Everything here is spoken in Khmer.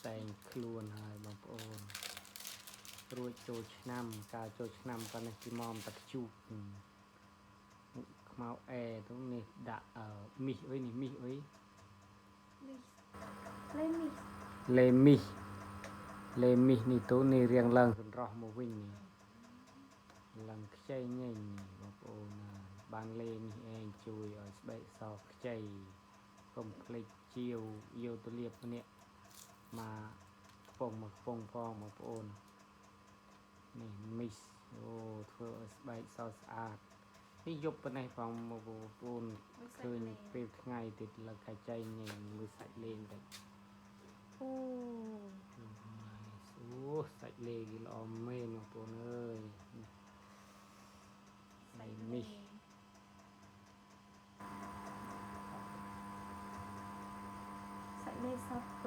แต่งคลวนหายบางโอนរួចចូលឆ្នាំការចូលឆ្នាំប៉ុណ្ណេះពីមកតាជូកខ្មៅអែទៅនេះដាក់មីសអុយនេះមីសអុយលេមីសនេះទៅនេះរៀងឡើងសម្រស់មកវិញនេះឡើងខ្ចីញញបងប្អូនបានលេនេះឯងជួយឲ្យស្បែកសខ្ចីកុំភ្លេចជាវយកទៅលាបម្នាក់មកខ្ពងផងបងប្អូននេះមីសអូធ្វើឲ្យស្បែកសស្អាតនេះយប់ប៉ុណ្ណេះផងបងប្អូនឃើញពេលថ្ងៃទៀតឡើងខ្ចីញញមើលសាច់លេងទៅអូសាច់លេងល្អមែនបងប្អូនអើយសាច់មីសសាច់លេងសព